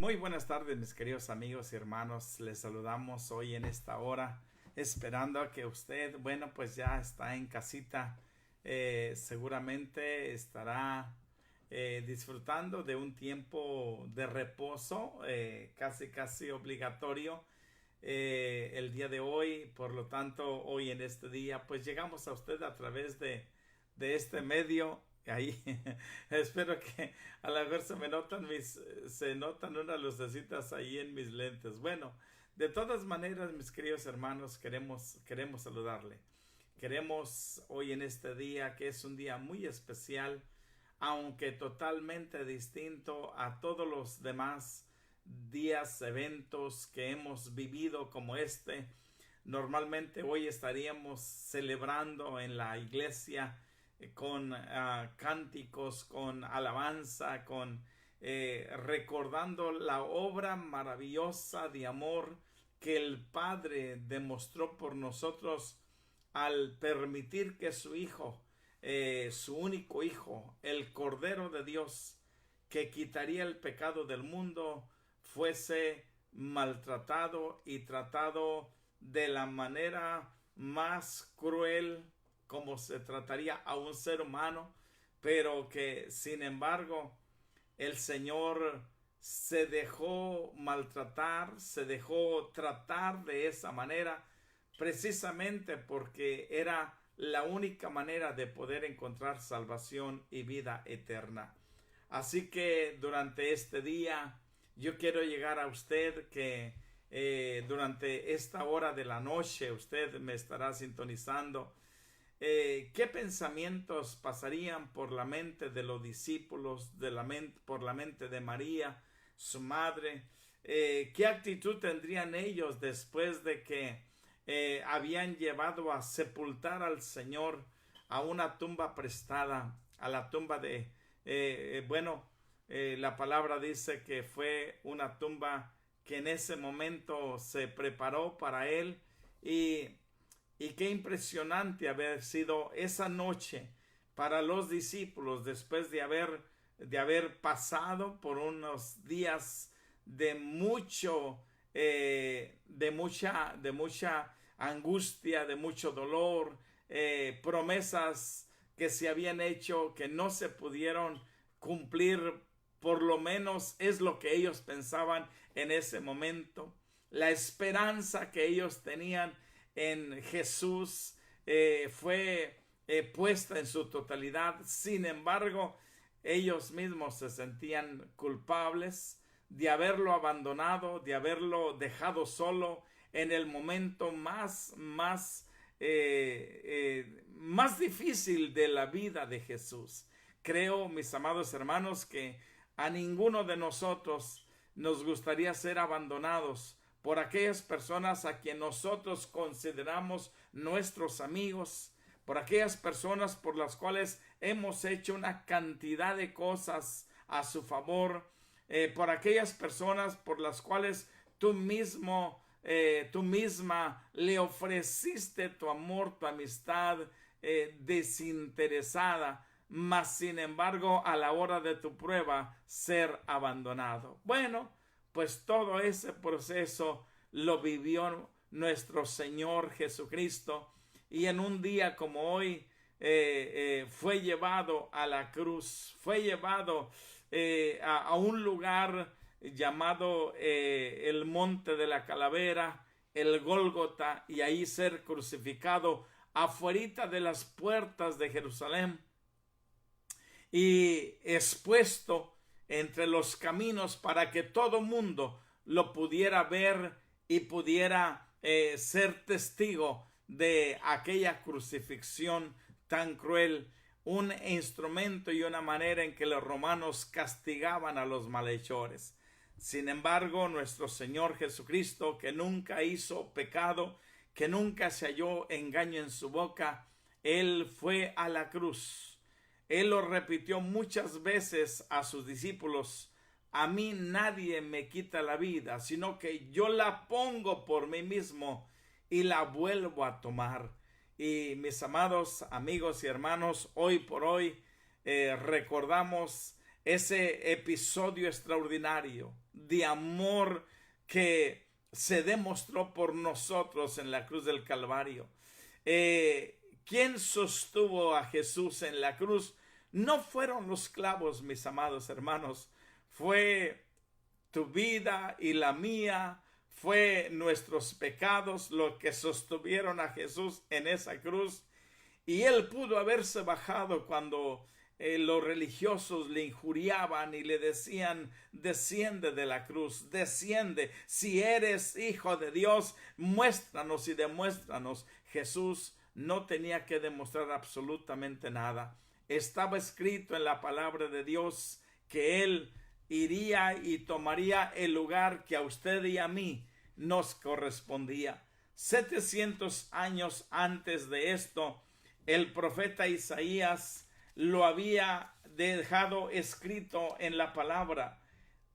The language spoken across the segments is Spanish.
Muy buenas tardes, mis queridos amigos y hermanos. Les saludamos hoy en esta hora, esperando a que usted, pues ya está en casita. Seguramente estará disfrutando de un tiempo de reposo, casi obligatorio el día de hoy. Por lo tanto, hoy en este día, pues llegamos a usted a través de este medio. Ahí espero que a la vez se notan unas lucecitas ahí en mis lentes. Bueno, de todas maneras, mis queridos hermanos, queremos saludarle. Queremos hoy en este día, que es un día muy especial, aunque totalmente distinto a todos los demás días, eventos que hemos vivido como este. Normalmente hoy estaríamos celebrando en la iglesia con cánticos, con alabanza, con recordando la obra maravillosa de amor que el Padre demostró por nosotros al permitir que su Hijo, su único Hijo, el Cordero de Dios, que quitaría el pecado del mundo, fuese maltratado y tratado de la manera más cruel como se trataría a un ser humano, pero que sin embargo el Señor se dejó maltratar, se dejó tratar de esa manera, precisamente porque era la única manera de poder encontrar salvación y vida eterna. Así que durante este día yo quiero llegar a usted que durante esta hora de la noche usted me estará sintonizando. ¿Qué pensamientos pasarían por la mente de los discípulos, por la mente de María, su madre? ¿Qué actitud tendrían ellos después de que habían llevado a sepultar al Señor a una tumba prestada, a la tumba de, la palabra dice que fue una tumba que en ese momento se preparó para él y qué impresionante haber sido esa noche para los discípulos después de haber pasado por unos días de mucha angustia, de mucho dolor, promesas que se habían hecho que no se pudieron cumplir. Por lo menos es lo que ellos pensaban en ese momento. La esperanza que ellos tenían en Jesús fue puesta en su totalidad. Sin embargo, ellos mismos se sentían culpables de haberlo abandonado, de haberlo dejado solo en el momento más difícil de la vida de Jesús. Creo, mis amados hermanos, que a ninguno de nosotros nos gustaría ser abandonados por aquellas personas a quien nosotros consideramos nuestros amigos, por aquellas personas por las cuales hemos hecho una cantidad de cosas a su favor, por aquellas personas por las cuales tú misma le ofreciste tu amor, tu amistad desinteresada, mas sin embargo a la hora de tu prueba ser abandonado. Bueno, pues todo ese proceso lo vivió nuestro Señor Jesucristo, y en un día como hoy fue llevado a la cruz, fue llevado a un lugar llamado el Monte de la Calavera, el Gólgota, y ahí ser crucificado afuerita de las puertas de Jerusalén y expuesto entre los caminos para que todo mundo lo pudiera ver y pudiera ser testigo de aquella crucifixión tan cruel, un instrumento y una manera en que los romanos castigaban a los malhechores. Sin embargo, nuestro Señor Jesucristo, que nunca hizo pecado, que nunca se halló engaño en su boca, Él fue a la cruz. Él lo repitió muchas veces a sus discípulos: a mí nadie me quita la vida, sino que yo la pongo por mí mismo y la vuelvo a tomar. Y mis amados amigos y hermanos, hoy por hoy recordamos ese episodio extraordinario de amor que se demostró por nosotros en la cruz del Calvario. ¿Quién sostuvo a Jesús en la cruz? No fueron los clavos, mis amados hermanos, fue tu vida y la mía, fue nuestros pecados lo que sostuvieron a Jesús en esa cruz. Y él pudo haberse bajado cuando los religiosos le injuriaban y le decían: desciende de la cruz, desciende, si eres hijo de Dios, muéstranos y demuéstranos. Jesús no tenía que demostrar absolutamente nada. Estaba escrito en la palabra de Dios que él iría y tomaría el lugar que a usted y a mí nos correspondía. 700 años antes de esto, el profeta Isaías lo había dejado escrito en la palabra,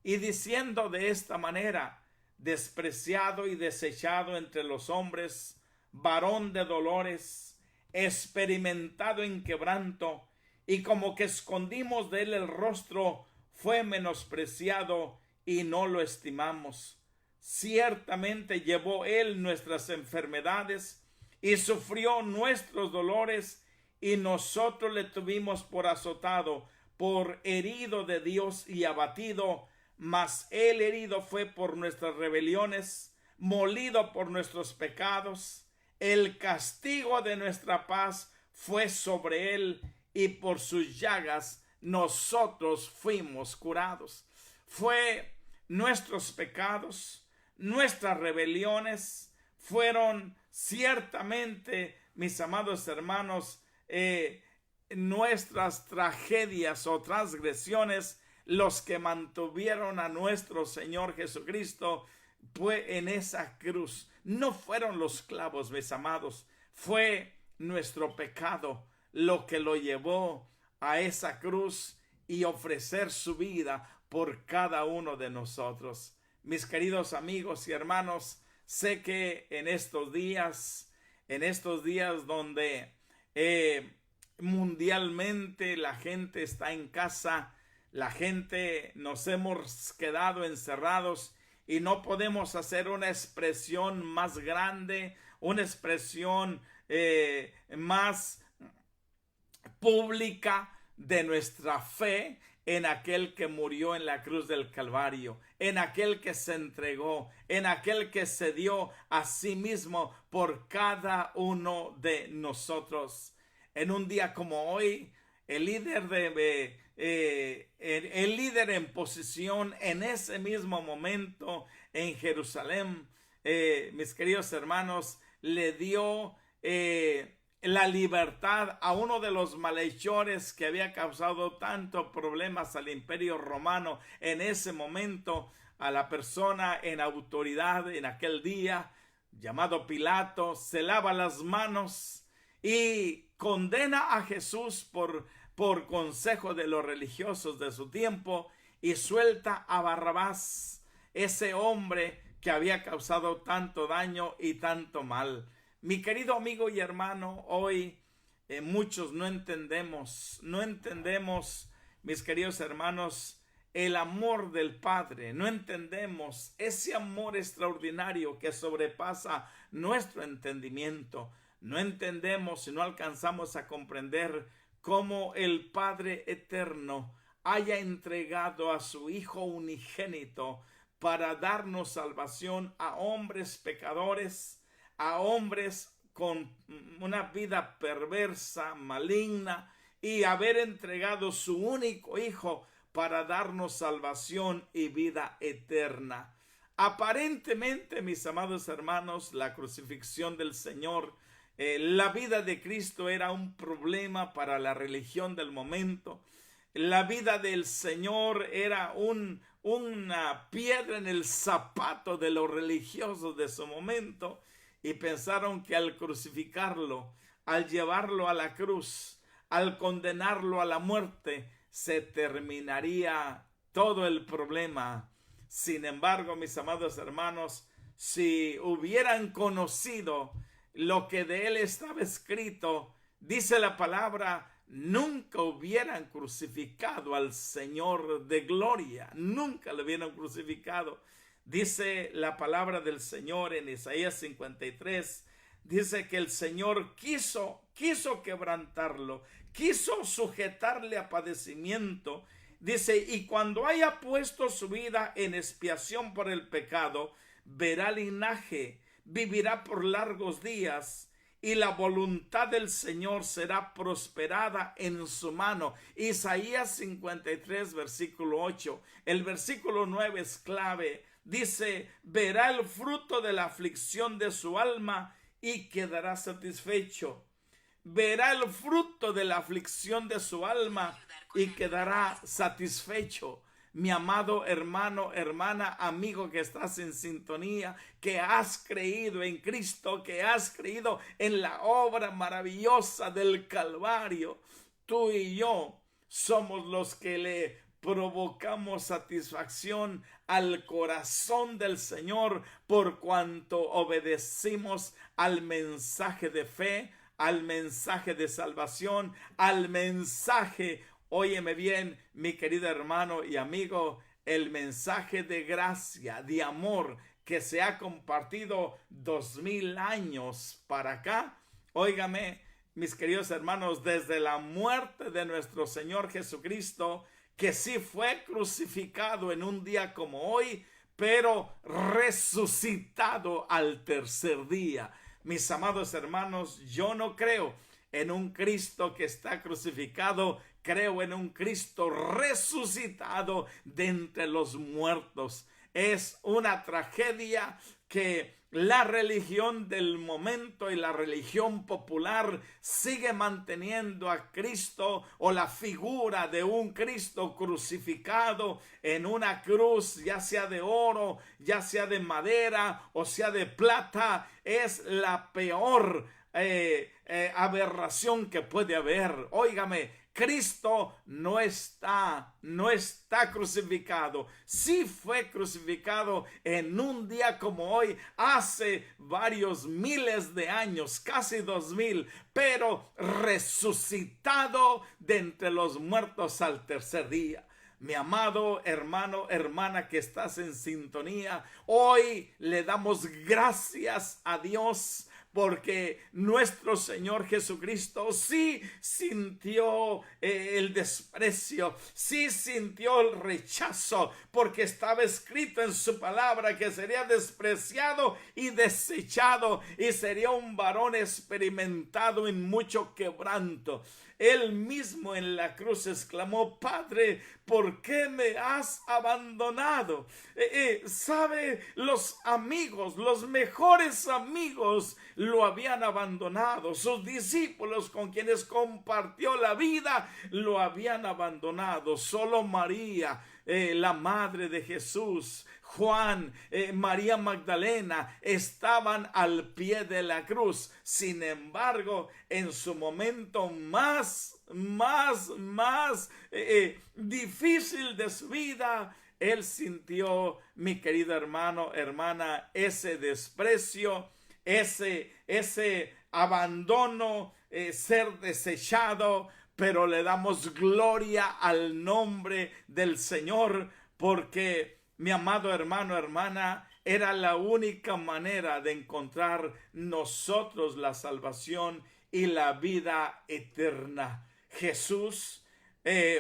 y diciendo de esta manera: despreciado y desechado entre los hombres, varón de dolores, experimentado en quebranto, y como que escondimos de él el rostro, fue menospreciado y no lo estimamos. Ciertamente llevó él nuestras enfermedades y sufrió nuestros dolores, y nosotros le tuvimos por azotado, por herido de Dios y abatido. Mas él herido fue por nuestras rebeliones, molido por nuestros pecados. El castigo de nuestra paz fue sobre él, y por sus llagas nosotros fuimos curados. Fue nuestros pecados, nuestras rebeliones, fueron ciertamente, mis amados hermanos, nuestras tragedias o transgresiones los que mantuvieron a nuestro Señor Jesucristo en esa cruz. No fueron los clavos, mis amados, fue nuestro pecado lo que lo llevó a esa cruz y ofrecer su vida por cada uno de nosotros. Mis queridos amigos y hermanos, sé que en estos días donde mundialmente la gente está en casa, la gente nos hemos quedado encerrados y no podemos hacer una expresión más grande, una expresión más pública de nuestra fe en aquel que murió en la cruz del Calvario, en aquel que se entregó, en aquel que se dio a sí mismo por cada uno de nosotros. En un día como hoy, el líder en posición en ese mismo momento en Jerusalén, mis queridos hermanos, le dio la libertad a uno de los malhechores que había causado tantos problemas al Imperio Romano en ese momento, a la persona en autoridad en aquel día, llamado Pilato. Se lava las manos y condena a Jesús por consejo de los religiosos de su tiempo, y suelta a Barrabás, ese hombre que había causado tanto daño y tanto mal. Mi querido amigo y hermano, hoy muchos no entendemos, mis queridos hermanos, el amor del Padre. No entendemos ese amor extraordinario que sobrepasa nuestro entendimiento. No entendemos y no alcanzamos a comprender cómo el Padre eterno haya entregado a su Hijo unigénito para darnos salvación a hombres pecadores, a hombres con una vida perversa, maligna, y haber entregado su único Hijo para darnos salvación y vida eterna. Aparentemente, mis amados hermanos, la crucifixión del Señor, la vida de Cristo era un problema para la religión del momento. La vida del Señor era una piedra en el zapato de los religiosos de su momento, y pensaron que al crucificarlo, al llevarlo a la cruz, al condenarlo a la muerte, se terminaría todo el problema. Sin embargo, mis amados hermanos, si hubieran conocido lo que de él estaba escrito, dice la palabra, nunca hubieran crucificado al Señor de gloria, nunca lo hubieran crucificado. Dice la palabra del Señor en Isaías 53, dice que el Señor quiso quebrantarlo, quiso sujetarle a padecimiento. Dice, y cuando haya puesto su vida en expiación por el pecado, verá linaje, vivirá por largos días, y la voluntad del Señor será prosperada en su mano. Isaías 53, versículo 8. El versículo 9 es clave. Dice, verá el fruto de la aflicción de su alma y quedará satisfecho. Verá el fruto de la aflicción de su alma y quedará satisfecho. Mi amado hermano, hermana, amigo que estás en sintonía, que has creído en Cristo, que has creído en la obra maravillosa del Calvario, tú y yo somos los que le provocamos satisfacción al corazón del Señor por cuanto obedecimos al mensaje de fe, al mensaje de salvación, al mensaje, óyeme bien, mi querido hermano y amigo, el mensaje de gracia, de amor que se ha compartido 2000 años para acá. Óigame, mis queridos hermanos, desde la muerte de nuestro Señor Jesucristo, que sí fue crucificado en un día como hoy, pero resucitado al tercer día. Mis amados hermanos, yo no creo en un Cristo que está crucificado, creo en un Cristo resucitado de entre los muertos. Es una tragedia que la religión del momento y la religión popular sigue manteniendo a Cristo o la figura de un Cristo crucificado en una cruz, ya sea de oro, ya sea de madera o sea de plata. Es la peor aberración que puede haber. Óigame, Cristo no está crucificado. Sí fue crucificado en un día como hoy, hace varios miles de años, casi 2000, pero resucitado de entre los muertos al tercer día. Mi amado hermano, hermana que estás en sintonía, hoy le damos gracias a Dios porque nuestro Señor Jesucristo sí sintió el desprecio, sí sintió el rechazo, porque estaba escrito en su palabra que sería despreciado y desechado y sería un varón experimentado en mucho quebranto. Él mismo en la cruz exclamó: Padre, ¿por qué me has abandonado? ¿Sabe? Los amigos, los mejores amigos lo habían abandonado. Sus discípulos con quienes compartió la vida lo habían abandonado. Solo María, la madre de Jesús, Juan, María Magdalena estaban al pie de la cruz. Sin embargo, en su momento más difícil de su vida, él sintió, mi querido hermano, hermana, ese desprecio, ese abandono, ser desechado. Pero le damos gloria al nombre del Señor, porque, mi amado hermano, hermana, era la única manera de encontrar nosotros la salvación y la vida eterna. Jesús,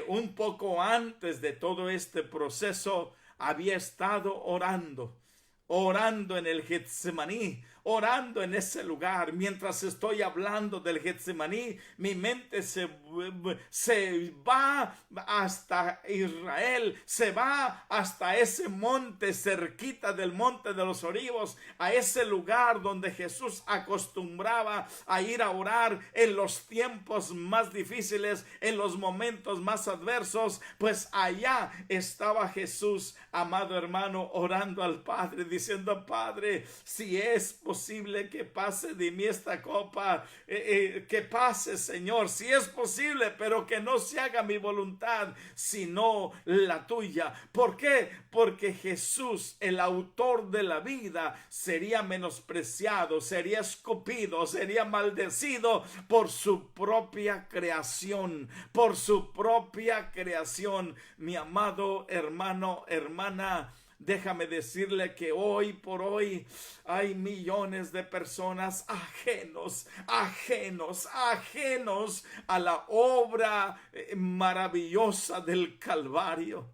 un poco antes de todo este proceso, había estado orando en el Getsemaní, orando en ese lugar. Mientras estoy hablando del Getsemaní, mi mente se va hasta Israel, se va hasta ese monte cerquita del monte de los Olivos, a ese lugar donde Jesús acostumbraba a ir a orar en los tiempos más difíciles, en los momentos más adversos. Pues allá estaba Jesús, amado hermano, orando al Padre, diciendo: Padre, si es posible, posible que pase de mí esta copa, que pase, Señor, si es posible, pero que no se haga mi voluntad, sino la tuya. ¿Por qué? Porque Jesús, el autor de la vida, sería menospreciado, sería escupido, sería maldecido por su propia creación, por su propia creación. Mi amado hermano, hermana, déjame decirle que hoy por hoy hay millones de personas ajenos a la obra maravillosa del Calvario,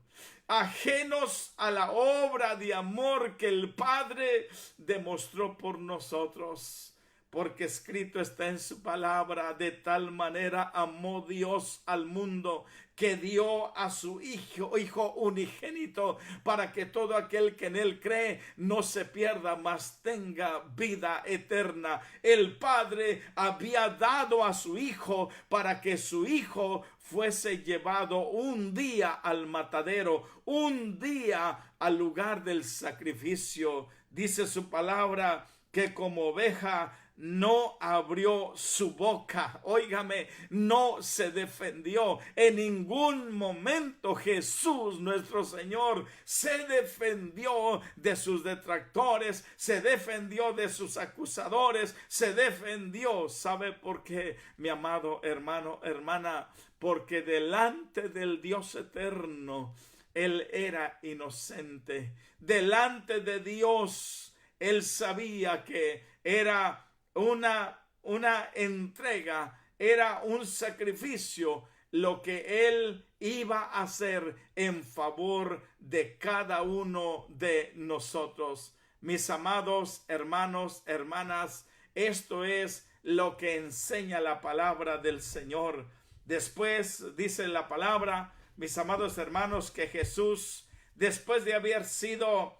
ajenos a la obra de amor que el Padre demostró por nosotros. Porque escrito está en su palabra: de tal manera amó Dios al mundo, que dio a su Hijo unigénito, para que todo aquel que en él cree no se pierda, mas tenga vida eterna. El Padre había dado a su Hijo para que su Hijo fuese llevado un día al matadero, un día al lugar del sacrificio. Dice su palabra que como oveja no abrió su boca. Óigame, no se defendió. En ningún momento Jesús, nuestro Señor, se defendió de sus detractores, se defendió de sus acusadores, se defendió. ¿Sabe por qué, mi amado hermano, hermana? Porque delante del Dios eterno, Él era inocente. Delante de Dios, Él sabía que era una entrega, era un sacrificio lo que Él iba a hacer en favor de cada uno de nosotros. Mis amados hermanos, hermanas, esto es lo que enseña la palabra del Señor. Después dice la palabra, mis amados hermanos, que Jesús, después de haber sido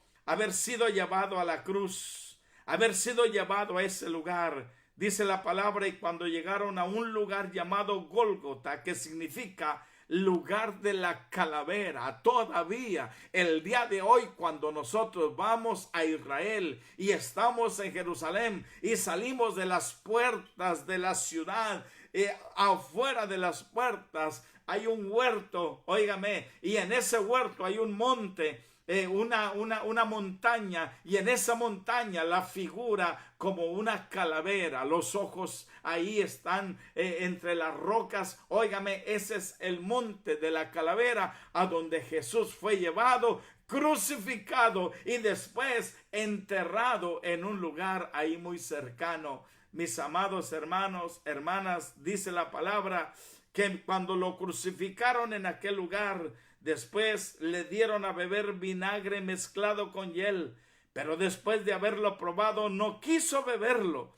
llevado a la cruz, haber sido llevado a ese lugar, dice la palabra, y cuando llegaron a un lugar llamado Gólgota, que significa lugar de la calavera, todavía el día de hoy, cuando nosotros vamos a Israel y estamos en Jerusalén y salimos de las puertas de la ciudad, afuera de las puertas hay un huerto, óigame, y en ese huerto hay un monte, una montaña, y en esa montaña la figura como una calavera, los ojos ahí están entre las rocas. Óigame, ese es el monte de la calavera, a donde Jesús fue llevado, crucificado y después enterrado en un lugar ahí muy cercano. Mis amados hermanos, hermanas, dice la palabra que cuando lo crucificaron en aquel lugar, después le dieron a beber vinagre mezclado con hiel, pero después de haberlo probado no quiso beberlo.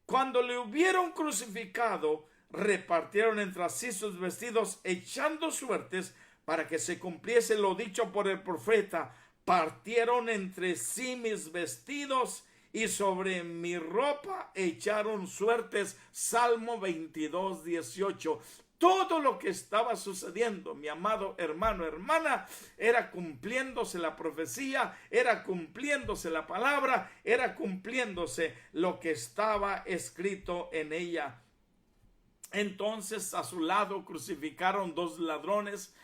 Cuando le hubieron crucificado, repartieron entre sí sus vestidos, echando suertes para que se cumpliese lo dicho por el profeta: partieron entre sí mis vestidos y sobre mi ropa echaron suertes. Salmo 22, 18. Todo lo que estaba sucediendo, mi amado hermano, hermana, era cumpliéndose la profecía, era cumpliéndose la palabra, era cumpliéndose lo que estaba escrito en ella. Entonces a su lado crucificaron dos ladrones.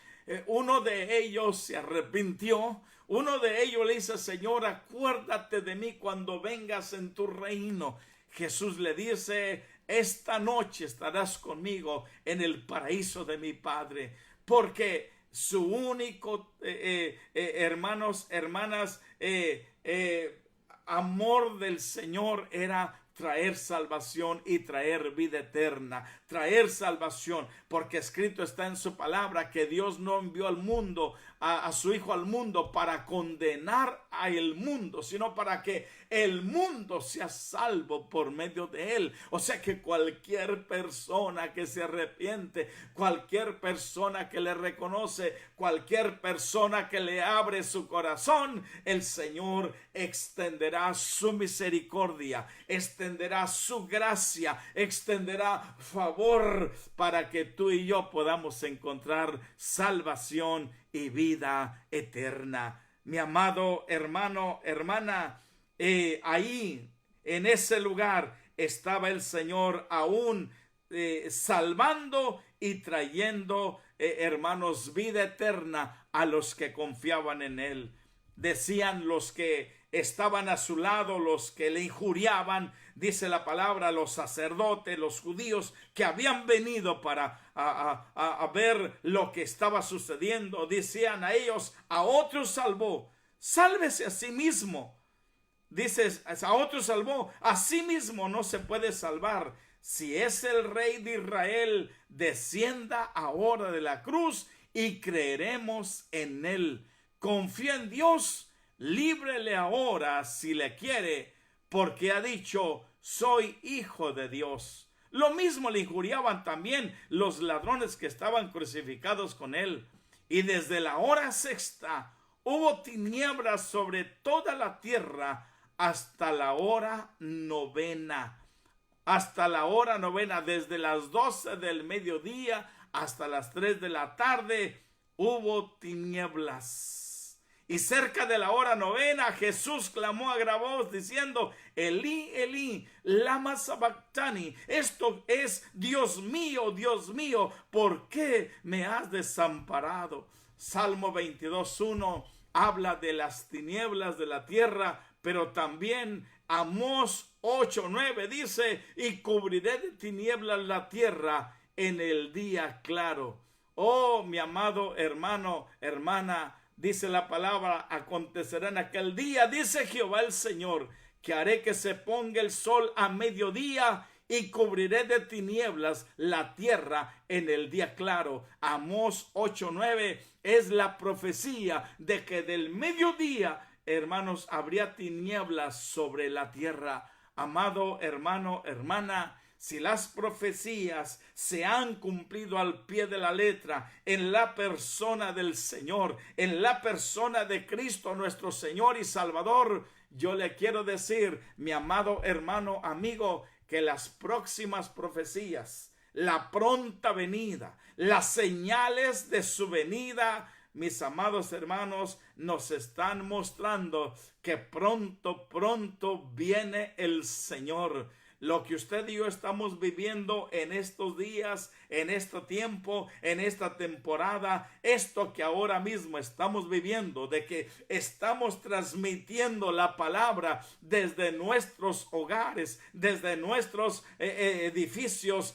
Uno de ellos se arrepintió. Uno de ellos le dice: Señor, acuérdate de mí cuando vengas en tu reino. Jesús le dice: esta noche estarás conmigo en el paraíso de mi Padre. Porque su único, hermanos, hermanas, amor del Señor era traer salvación y traer vida eterna, traer salvación, porque escrito está en su palabra que Dios no envió al mundo, a su Hijo al mundo para condenar al mundo, sino para que el mundo sea salvo por medio de él. O sea que cualquier persona que se arrepiente, cualquier persona que le reconoce, cualquier persona que le abre su corazón, el Señor extenderá su misericordia, extenderá su gracia, extenderá favor para que tú y yo podamos encontrar salvación y vida eterna. Mi amado hermano, hermana, ahí En ese lugar estaba el Señor aún salvando y trayendo, hermanos, vida eterna a los que confiaban en Él. Decían los que estaban a su lado, los que le injuriaban, dice la palabra, los sacerdotes, los judíos que habían venido para a ver lo que estaba sucediendo, decían a ellos: a otros salvó, sálvese a sí mismo. Dices, a otros salvó, a sí mismo no se puede salvar. Si es el Rey de Israel, descienda ahora de la cruz y creeremos en Él. Confía en Dios, líbrele ahora si le quiere, porque ha dicho: soy hijo de Dios. Lo mismo le injuriaban también los ladrones que estaban crucificados con Él. Y desde la hora sexta hubo tinieblas sobre toda la tierra hasta la hora novena. Hasta la hora novena, desde las 12 del mediodía hasta las 3 de la tarde, hubo tinieblas. Y cerca de la hora novena, Jesús clamó a gran voz diciendo: Elí, Elí, lama sabactani. Esto es: Dios mío, ¿por qué me has desamparado? Salmo 22:1 habla de las tinieblas de la tierra, pero también Amós 8:9 dice: y cubriré de tinieblas la tierra en el día claro. Oh, mi amado hermano, hermana, dice la palabra: acontecerá en aquel día, dice Jehová el Señor, que haré que se ponga el sol a mediodía y cubriré de tinieblas la tierra en el día claro. Amós 8:9 es la profecía de que del mediodía, hermanos, habría tinieblas sobre la tierra. Amado hermano, hermana, si las profecías se han cumplido al pie de la letra en la persona del Señor, en la persona de Cristo nuestro Señor y Salvador, yo le quiero decir, mi amado hermano, amigo, que las próximas profecías, la pronta venida, las señales de su venida, mis amados hermanos, nos están mostrando que pronto viene el Señor. Lo que usted y yo estamos viviendo en estos días, en este tiempo, en esta temporada, esto que ahora mismo estamos viviendo, de que estamos transmitiendo la palabra desde nuestros hogares, desde nuestros edificios,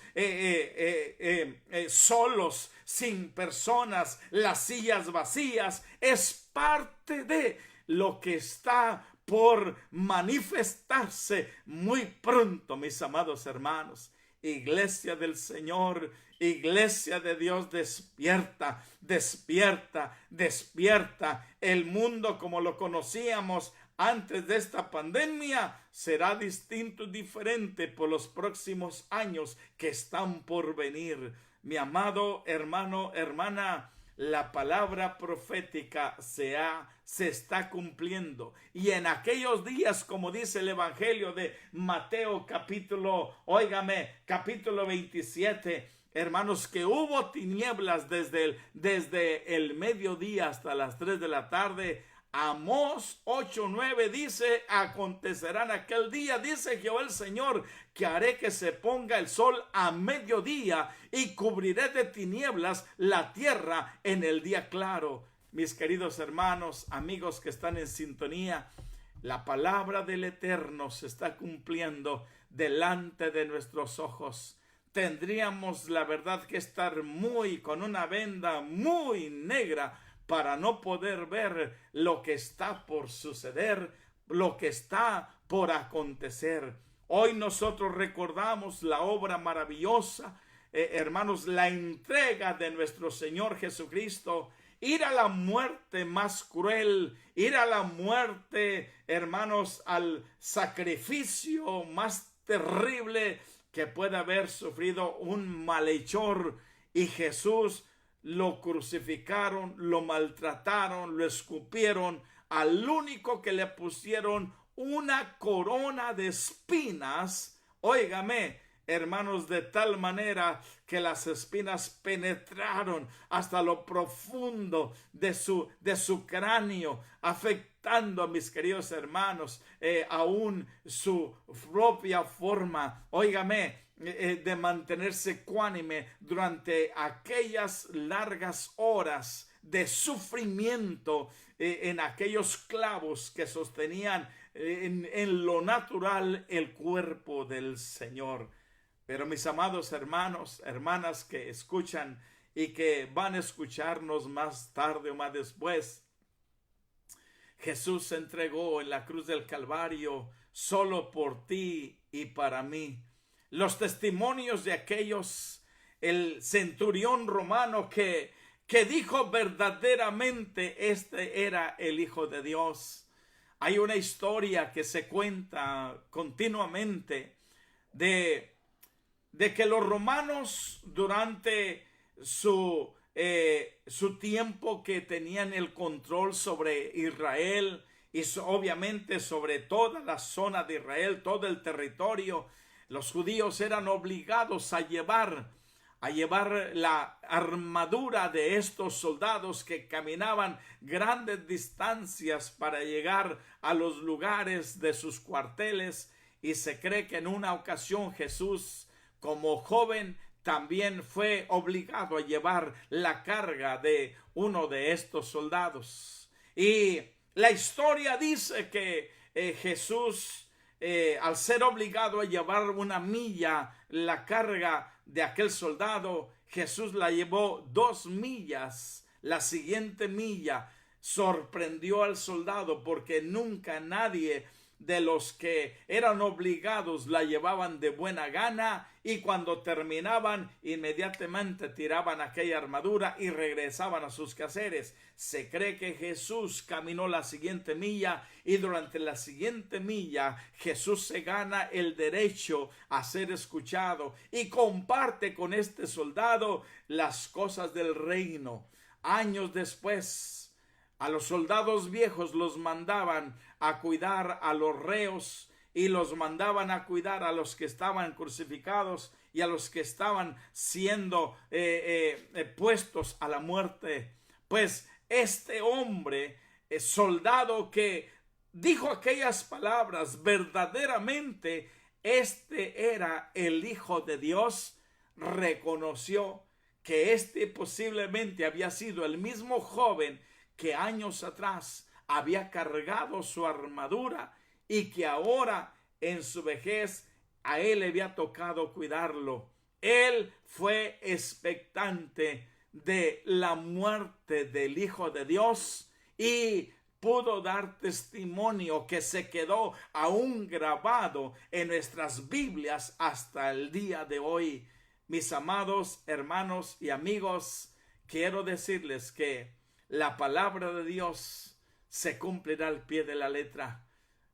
solos, sin personas, las sillas vacías, es parte de lo que está por manifestarse muy pronto, mis amados hermanos. Iglesia del Señor, iglesia de Dios, despierta, despierta, despierta. El mundo como lo conocíamos antes de esta pandemia será distinto y diferente por los próximos años que están por venir. Mi amado hermano, hermana, la palabra profética se está cumpliendo. Y en aquellos días, como dice el Evangelio de Mateo capítulo 27, hermanos, que hubo tinieblas desde el mediodía hasta las 3 de la tarde. Amós 8:9 dice: acontecerá en aquel día, dice Jehová el Señor, que haré que se ponga el sol a mediodía y cubriré de tinieblas la tierra en el día claro. Mis queridos hermanos, amigos que están en sintonía, la palabra del Eterno se está cumpliendo delante de nuestros ojos. Tendríamos la verdad que estar con una venda muy negra para no poder ver lo que está por suceder, lo que está por acontecer. Hoy nosotros recordamos la obra maravillosa, hermanos, la entrega de nuestro Señor Jesucristo, ir a la muerte más cruel, ir a la muerte, hermanos, al sacrificio más terrible que puede haber sufrido un malhechor, y Jesús lo crucificaron, lo maltrataron, lo escupieron, al único que le pusieron una corona de espinas, óigame, hermanos, de tal manera que las espinas penetraron hasta lo profundo de su cráneo, afectando afectando a mis queridos hermanos, aún su propia forma, óigame, de mantenerse ecuánime durante aquellas largas horas de sufrimiento en aquellos clavos que sostenían en lo natural el cuerpo del Señor. Pero mis amados hermanos, hermanas que escuchan y que van a escucharnos más tarde o más después, Jesús se entregó en la cruz del Calvario solo por ti y para mí. Los testimonios de aquellos, el centurión romano que dijo verdaderamente este era el Hijo de Dios. Hay una historia que se cuenta continuamente de que los romanos durante su tiempo que tenían el control sobre Israel y obviamente sobre toda la zona de Israel, todo el territorio, los judíos eran obligados a llevar la armadura de estos soldados que caminaban grandes distancias para llegar a los lugares de sus cuarteles. Y se cree que en una ocasión Jesús, como joven, también fue obligado a llevar la carga de uno de estos soldados. Y la historia dice que Jesús, al ser obligado a llevar una milla la carga de aquel soldado, Jesús la llevó 2 millas. La siguiente milla sorprendió al soldado porque nunca nadie de los que eran obligados la llevaban de buena gana, y cuando terminaban inmediatamente tiraban aquella armadura y regresaban a sus quehaceres. Se cree que Jesús caminó la siguiente milla, y durante la siguiente milla Jesús se gana el derecho a ser escuchado y comparte con este soldado las cosas del reino. Años después, a los soldados viejos los mandaban a cuidar a los reos y los mandaban a cuidar a los que estaban crucificados y a los que estaban siendo puestos a la muerte. Pues este hombre, soldado que dijo aquellas palabras, verdaderamente este era el Hijo de Dios, reconoció que este posiblemente había sido el mismo joven que años atrás había cargado su armadura y que ahora en su vejez a él le había tocado cuidarlo. Él fue expectante de la muerte del Hijo de Dios y pudo dar testimonio que se quedó aún grabado en nuestras Biblias hasta el día de hoy. Mis amados hermanos y amigos, quiero decirles que la palabra de Dios se cumplirá al pie de la letra.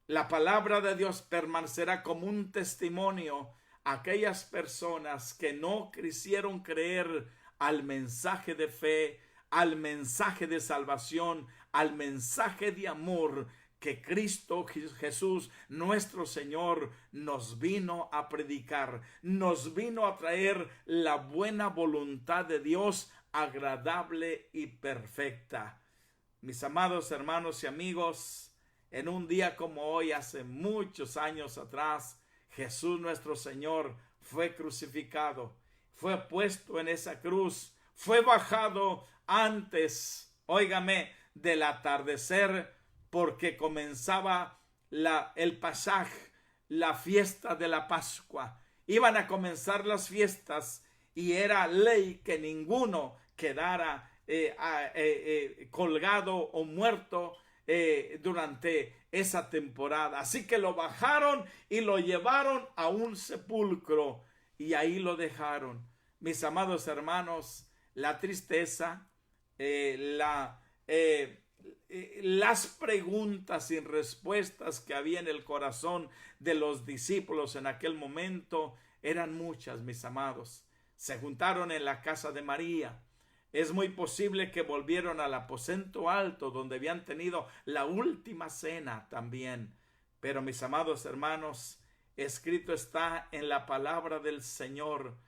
La palabra de Dios permanecerá como un testimonio a aquellas personas que no quisieron creer al mensaje de fe, al mensaje de salvación, al mensaje de amor que Cristo Jesús, nuestro Señor, nos vino a predicar, nos vino a traer la buena voluntad de Dios, agradable y perfecta. Mis amados hermanos y amigos, en un día como hoy, hace muchos años atrás, Jesús nuestro Señor fue crucificado, fue puesto en esa cruz, fue bajado antes, óigame, del atardecer, porque comenzaba el Pasaj, la fiesta de la Pascua. Iban a comenzar las fiestas y era ley que ninguno quedara colgado o muerto durante esa temporada. Así que lo bajaron y lo llevaron a un sepulcro y ahí lo dejaron. Mis amados hermanos, la tristeza, las preguntas sin respuestas que había en el corazón de los discípulos en aquel momento eran muchas, mis amados. Se juntaron en la casa de María. Es muy posible que volvieron al aposento alto donde habían tenido la última cena también. Pero mis amados hermanos, escrito está en la palabra del Señor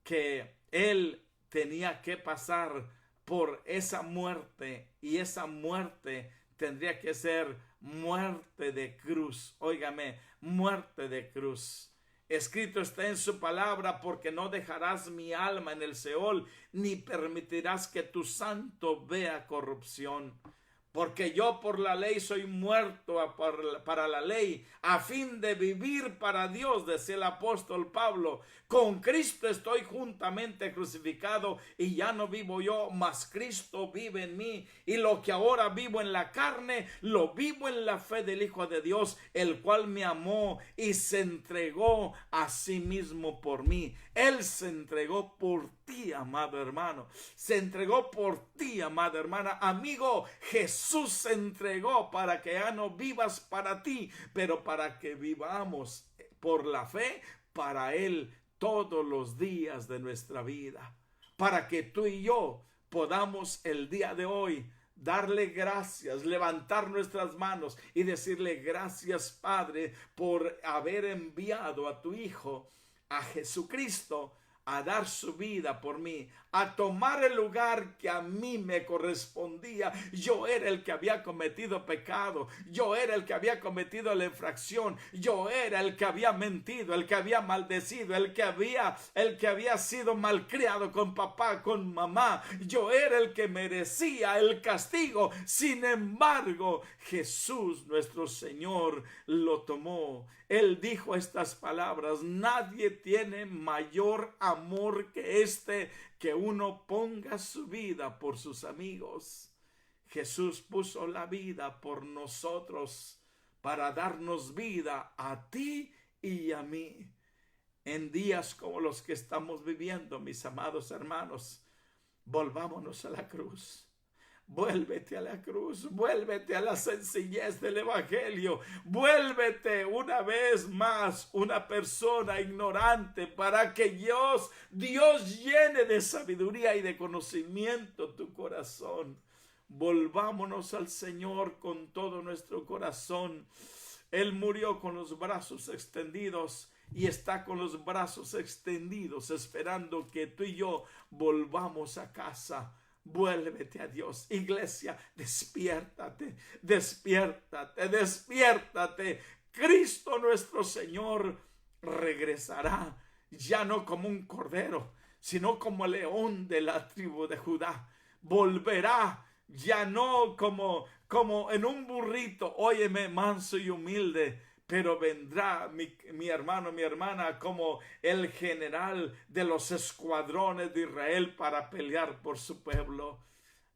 que Él tenía que pasar por esa muerte, y esa muerte tendría que ser muerte de cruz. Óigame, muerte de cruz. Escrito está en su palabra, porque no dejarás mi alma en el Seol, ni permitirás que tu santo vea corrupción. Porque yo por la ley soy muerto para la ley, a fin de vivir para Dios, decía el apóstol Pablo. Con Cristo estoy juntamente crucificado, y ya no vivo yo, mas Cristo vive en mí. Y lo que ahora vivo en la carne, lo vivo en la fe del Hijo de Dios, el cual me amó y se entregó a sí mismo por mí. Él se entregó por ti, amado hermano. Se entregó por ti, amada hermana. Amigo, Jesús se entregó para que ya no vivas para ti, pero para que vivamos por la fe para Él todos los días de nuestra vida. Para que tú y yo podamos el día de hoy darle gracias, levantar nuestras manos y decirle gracias, Padre, por haber enviado a tu Hijo, a Jesucristo, a dar su vida por mí, a tomar el lugar que a mí me correspondía. Yo era el que había cometido pecado, yo era el que había cometido la infracción, yo era el que había mentido, el que había maldecido, el que había sido malcriado con papá, con mamá. Yo era el que merecía el castigo. Sin embargo, Jesús nuestro Señor lo tomó. Él dijo estas palabras: nadie tiene mayor amor que este, que uno ponga su vida por sus amigos. Jesús puso la vida por nosotros para darnos vida a ti y a mí. En días como los que estamos viviendo, mis amados hermanos, volvámonos a la cruz. Vuélvete a la cruz, vuélvete a la sencillez del evangelio, vuélvete una vez más una persona ignorante para que Dios llene de sabiduría y de conocimiento tu corazón. Volvámonos al Señor con todo nuestro corazón. Él murió con los brazos extendidos y está con los brazos extendidos esperando que tú y yo volvamos a casa. Vuélvete a Dios. Iglesia, despiértate, despiértate, despiértate. Cristo nuestro Señor regresará, ya no como un cordero, sino como león de la tribu de Judá. Volverá, ya no como en un burrito, óyeme, manso y humilde, pero vendrá mi hermano, mi hermana, como el general de los escuadrones de Israel para pelear por su pueblo.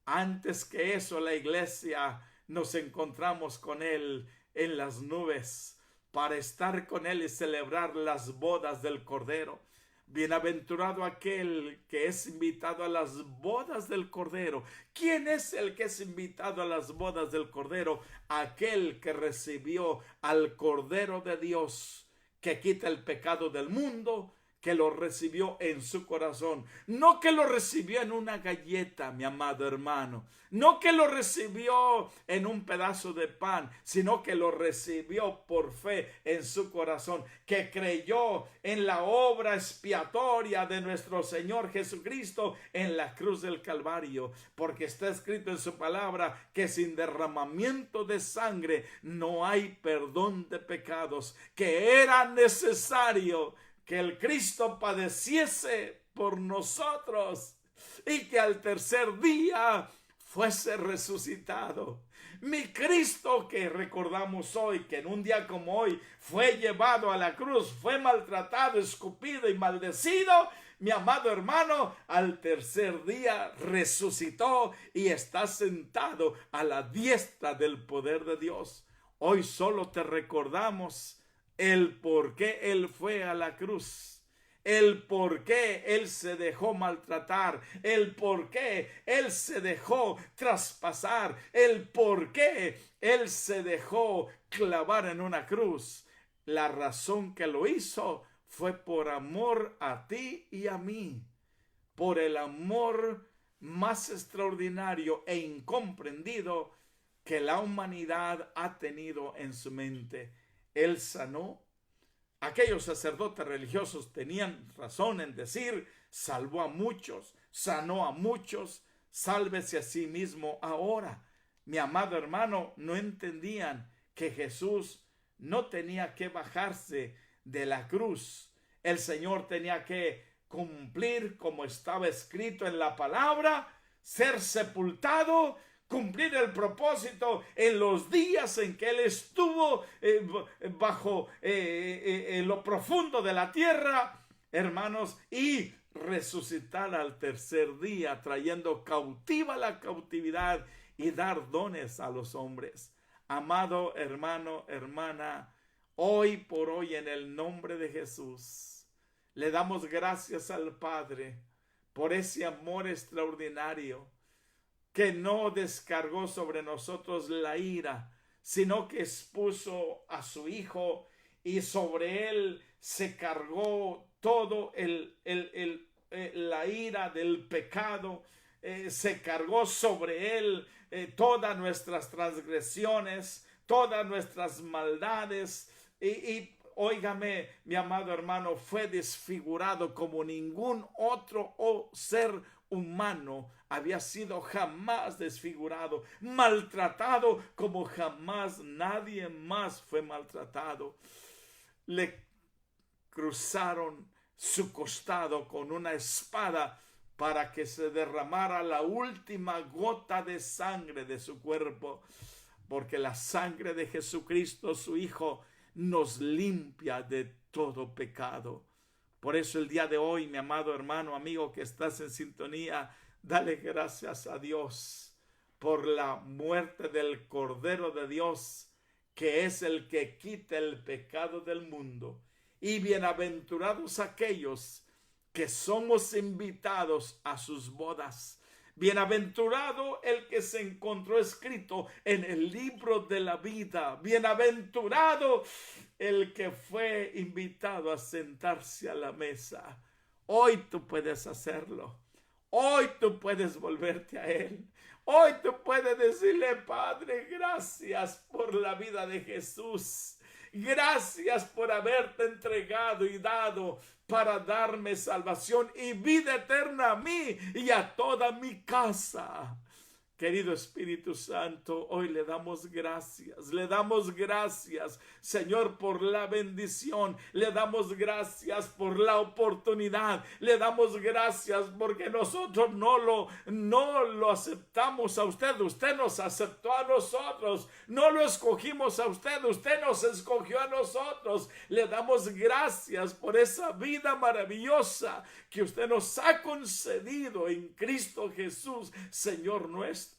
Antes que eso, la iglesia nos encontramos con Él en las nubes para estar con Él y celebrar las bodas del Cordero. Bienaventurado aquel que es invitado a las bodas del Cordero. ¿Quién es el que es invitado a las bodas del Cordero? Aquel que recibió al Cordero de Dios, que quita el pecado del mundo, que lo recibió en su corazón. No que lo recibió en una galleta, mi amado hermano. No que lo recibió en un pedazo de pan, sino que lo recibió por fe en su corazón, que creyó en la obra expiatoria de nuestro Señor Jesucristo en la cruz del Calvario, porque está escrito en su palabra que sin derramamiento de sangre no hay perdón de pecados, que era necesario que el Cristo padeciese por nosotros y que al tercer día fuese resucitado. Mi Cristo, que recordamos hoy, que en un día como hoy fue llevado a la cruz, fue maltratado, escupido y maldecido, mi amado hermano, al tercer día resucitó y está sentado a la diestra del poder de Dios. Hoy solo te recordamos el por qué Él fue a la cruz, el por qué Él se dejó maltratar, el por qué Él se dejó traspasar, el por qué Él se dejó clavar en una cruz. La razón que lo hizo fue por amor a ti y a mí, por el amor más extraordinario e incomprendido que la humanidad ha tenido en su mente. Él sanó. Aquellos sacerdotes religiosos tenían razón en decir: salvó a muchos, sanó a muchos, sálvese a sí mismo ahora. Mi amado hermano, no entendían que Jesús no tenía que bajarse de la cruz. El Señor tenía que cumplir como estaba escrito en la palabra, ser sepultado, cumplir el propósito en los días en que Él estuvo bajo lo profundo de la tierra, hermanos, y resucitar al tercer día, trayendo cautiva la cautividad y dar dones a los hombres. Amado hermano, hermana, hoy por hoy en el nombre de Jesús, le damos gracias al Padre por ese amor extraordinario que no descargó sobre nosotros la ira, sino que expuso a su Hijo y sobre Él se cargó todo la ira del pecado, se cargó sobre Él todas nuestras transgresiones, todas nuestras maldades y óigame, mi amado hermano, fue desfigurado como ningún otro ser humano había sido jamás desfigurado, maltratado como jamás nadie más fue maltratado. Le cruzaron su costado con una espada para que se derramara la última gota de sangre de su cuerpo, porque la sangre de Jesucristo, su Hijo, nos limpia de todo pecado. Por eso el día de hoy, mi amado hermano, amigo que estás en sintonía, dale gracias a Dios por la muerte del Cordero de Dios, que es el que quita el pecado del mundo. Y bienaventurados aquellos que somos invitados a sus bodas. Bienaventurado el que se encontró escrito en el libro de la vida. Bienaventurado el que fue invitado a sentarse a la mesa. Hoy tú puedes hacerlo. Hoy tú puedes volverte a Él. Hoy tú puedes decirle: Padre, gracias por la vida de Jesús. Gracias por haberte entregado y dado para darme salvación y vida eterna a mí y a toda mi casa. Querido Espíritu Santo, hoy le damos gracias, Señor, por la bendición, le damos gracias por la oportunidad, le damos gracias porque nosotros no lo aceptamos a usted, usted nos aceptó a nosotros, no lo escogimos a usted, usted nos escogió a nosotros. Le damos gracias por esa vida maravillosa que usted nos ha concedido en Cristo Jesús, Señor nuestro.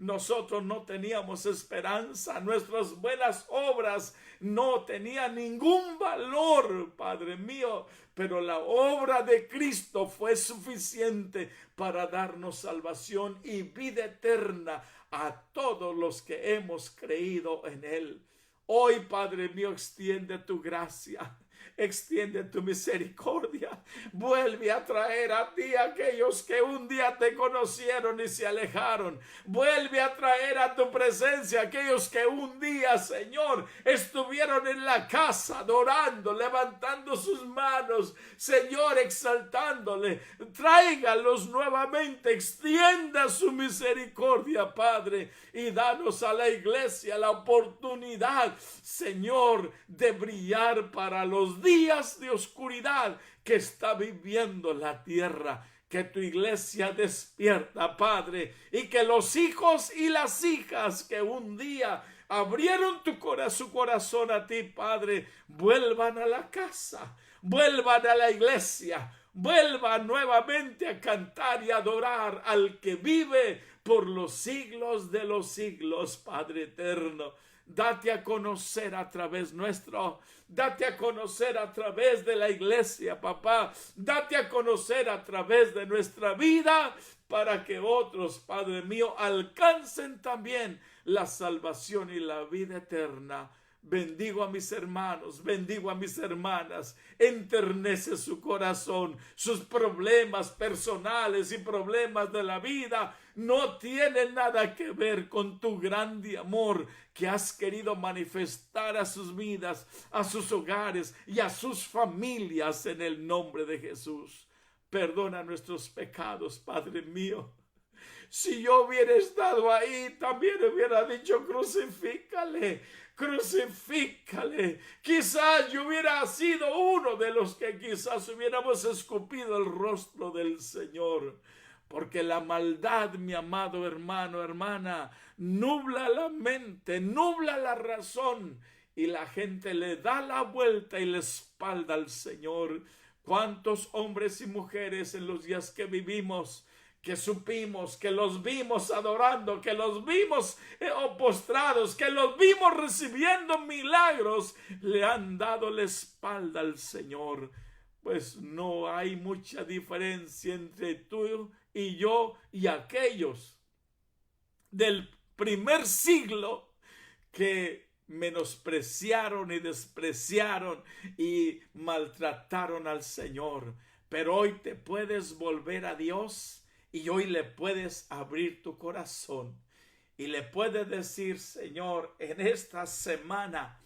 Nosotros no teníamos esperanza, nuestras buenas obras no tenían ningún valor, Padre mío, pero la obra de Cristo fue suficiente para darnos salvación y vida eterna a todos los que hemos creído en Él. Hoy, Padre mío, extiende tu gracia. Extiende tu misericordia. Vuelve a traer a ti a aquellos que un día te conocieron y se alejaron. Vuelve a traer a tu presencia a aquellos que un día, Señor, estuvieron en la casa adorando, levantando sus manos, Señor, exaltándole. Tráigalos nuevamente. Extienda su misericordia, Padre, y danos a la iglesia la oportunidad, Señor, de brillar para los días de oscuridad que está viviendo la tierra. Que tu iglesia despierta, Padre, y que los hijos y las hijas que un día abrieron su corazón a ti, Padre, vuelvan a la casa, vuelvan a la iglesia, vuelvan nuevamente a cantar y adorar al que vive por los siglos de los siglos, Padre eterno. Date a conocer a través nuestro, date a conocer a través de la iglesia, papá, date a conocer a través de nuestra vida para que otros, Padre mío, alcancen también la salvación y la vida eterna. Bendigo a mis hermanos, bendigo a mis hermanas, enternece su corazón. Sus problemas personales y problemas de la vida no tienen nada que ver con tu grande amor que has querido manifestar a sus vidas, a sus hogares y a sus familias en el nombre de Jesús. Perdona nuestros pecados, Padre mío. Si yo hubiera estado ahí, también hubiera dicho: crucifícale. crucifícale. Quizás yo hubiera sido uno de los que quizás hubiéramos escupido el rostro del Señor. Porque la maldad, mi amado hermano, hermana, nubla la mente, nubla la razón, y la gente le da la vuelta y la espalda al Señor. ¿Cuántos hombres y mujeres en los días que vivimos, que supimos, que los vimos adorando, que los vimos postrados, que los vimos recibiendo milagros, le han dado la espalda al Señor? Pues no hay mucha diferencia entre tú y yo y aquellos del primer siglo que menospreciaron y despreciaron y maltrataron al Señor. Pero hoy te puedes volver a Dios y hoy le puedes abrir tu corazón y le puedes decir: Señor, en esta semana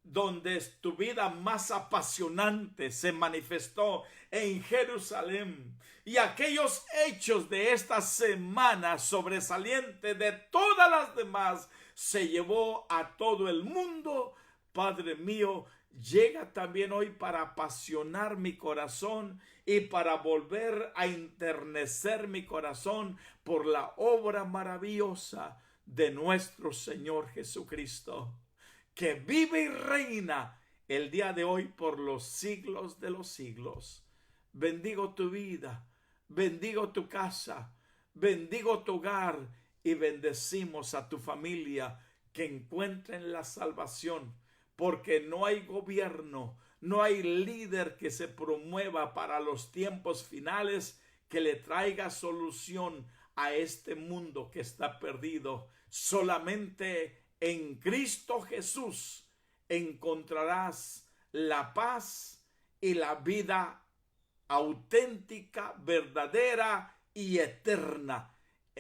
donde tu vida más apasionante se manifestó en Jerusalén, y aquellos hechos de esta semana sobresaliente de todas las demás se llevó a todo el mundo, Padre mío, llega también hoy para apasionar mi corazón y para volver a enternecer mi corazón por la obra maravillosa de nuestro Señor Jesucristo, que vive y reina el día de hoy por los siglos de los siglos. Bendigo tu vida, bendigo tu casa, bendigo tu hogar y bendecimos a tu familia, que encuentren la salvación, porque no hay gobierno, no hay líder que se promueva para los tiempos finales que le traiga solución a este mundo que está perdido. Solamente en Cristo Jesús encontrarás la paz y la vida auténtica, verdadera y eterna.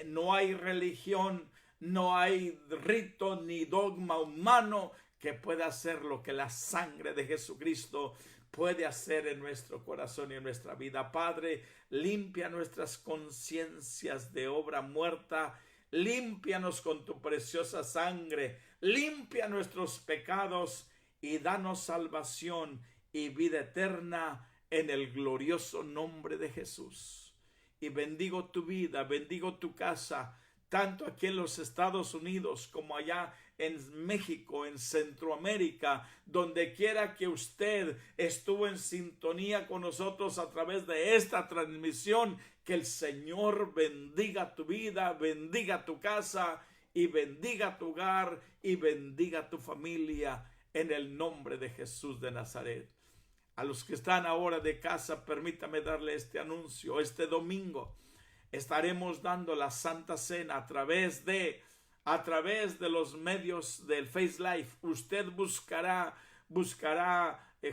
No hay religión, no hay rito ni dogma humano que pueda hacer lo que la sangre de Jesucristo puede hacer en nuestro corazón y en nuestra vida. Padre, limpia nuestras conciencias de obra muerta. Límpianos con tu preciosa sangre, limpia nuestros pecados y danos salvación y vida eterna en el glorioso nombre de Jesús. Y bendigo tu vida, bendigo tu casa, tanto aquí en los Estados Unidos como allá en México, en Centroamérica, donde quiera que usted estuvo en sintonía con nosotros a través de esta transmisión. Que el Señor bendiga tu vida, bendiga tu casa y bendiga tu hogar y bendiga tu familia en el nombre de Jesús de Nazaret. A los que están ahora de casa, permítame darle este anuncio. Este domingo estaremos dando la Santa Cena a través de los medios del Face Life. Usted buscará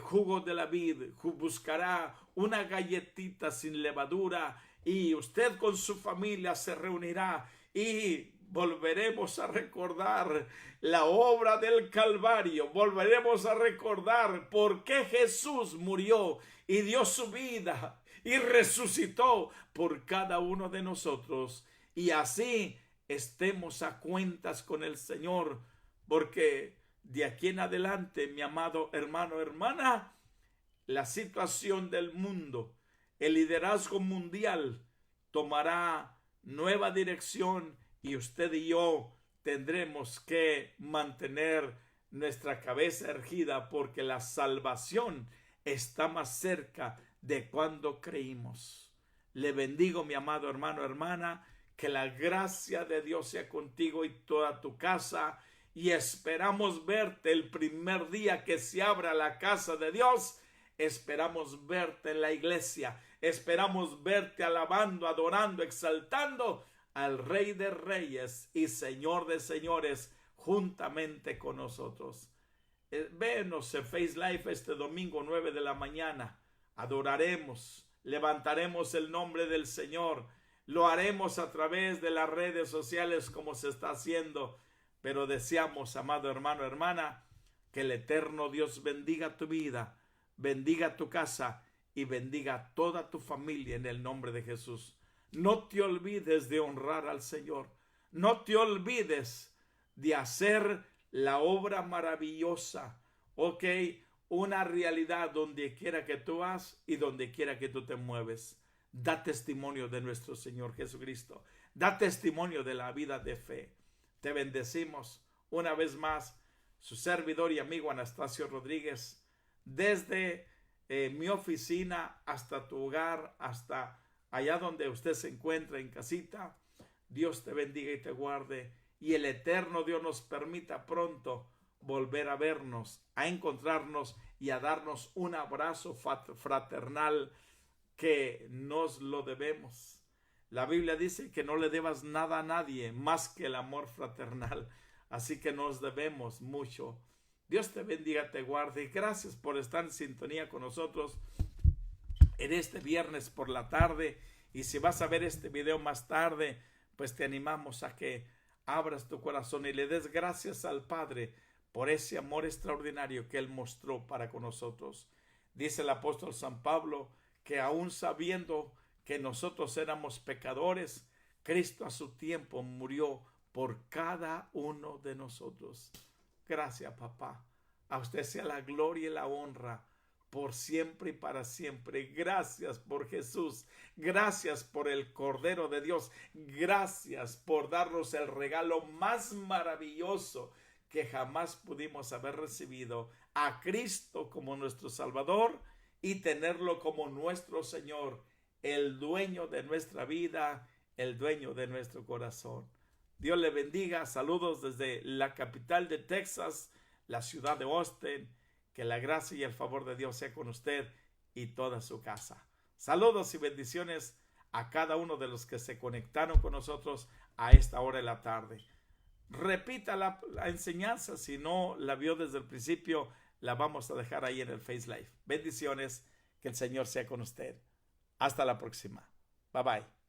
jugo de la vid, buscará una galletita sin levadura, y usted con su familia se reunirá y volveremos a recordar la obra del Calvario. Volveremos a recordar por qué Jesús murió y dio su vida y resucitó por cada uno de nosotros, y así estemos a cuentas con el Señor, porque de aquí en adelante, mi amado hermano, hermana, la situación del mundo, el liderazgo mundial tomará nueva dirección, y usted y yo tendremos que mantener nuestra cabeza erguida, porque la salvación está más cerca de cuando creímos. Le bendigo, mi amado hermano, hermana, que la gracia de Dios sea contigo y toda tu casa, y esperamos verte el primer día que se abra la casa de Dios. Esperamos verte en la iglesia, esperamos verte alabando, adorando, exaltando al Rey de Reyes y Señor de Señores juntamente con nosotros. Venos en Face Life este domingo 9 de la mañana. Adoraremos, levantaremos el nombre del Señor. Lo haremos a través de las redes sociales como se está haciendo. Pero deseamos, amado hermano, hermana, que el eterno Dios bendiga tu vida, bendiga tu casa y bendiga toda tu familia en el nombre de Jesús. No te olvides de honrar al Señor. No te olvides de hacer la obra maravillosa, ok, una realidad donde quiera que tú vas y donde quiera que tú te mueves. Da testimonio de nuestro Señor Jesucristo. Da testimonio de la vida de fe. Te bendecimos una vez más, su servidor y amigo Anastasio Rodríguez, desde mi oficina hasta tu hogar, hasta allá donde usted se encuentra en casita. Dios te bendiga y te guarde, y el eterno Dios nos permita pronto volver a vernos, a encontrarnos y a darnos un abrazo fraternal que nos lo debemos. La Biblia dice que no le debas nada a nadie más que el amor fraternal, así que nos debemos mucho. Dios te bendiga, te guarde, y gracias por estar en sintonía con nosotros en este viernes por la tarde. Y si vas a ver este video más tarde, pues te animamos a que abras tu corazón y le des gracias al Padre por ese amor extraordinario que Él mostró para con nosotros. Dice el apóstol San Pablo que aún sabiendo que nosotros éramos pecadores, Cristo a su tiempo murió por cada uno de nosotros. Gracias, papá. A usted sea la gloria y la honra por siempre y para siempre. Gracias por Jesús. Gracias por el Cordero de Dios. Gracias por darnos el regalo más maravilloso que jamás pudimos haber recibido, a Cristo como nuestro Salvador y tenerlo como nuestro Señor, el dueño de nuestra vida, el dueño de nuestro corazón. Dios le bendiga. Saludos desde la capital de Texas, la ciudad de Austin. Que la gracia y el favor de Dios sea con usted y toda su casa. Saludos y bendiciones a cada uno de los que se conectaron con nosotros a esta hora de la tarde. Repita la enseñanza. Si no la vio desde el principio, la vamos a dejar ahí en el Face Live. Bendiciones. Que el Señor sea con usted. Hasta la próxima. Bye bye.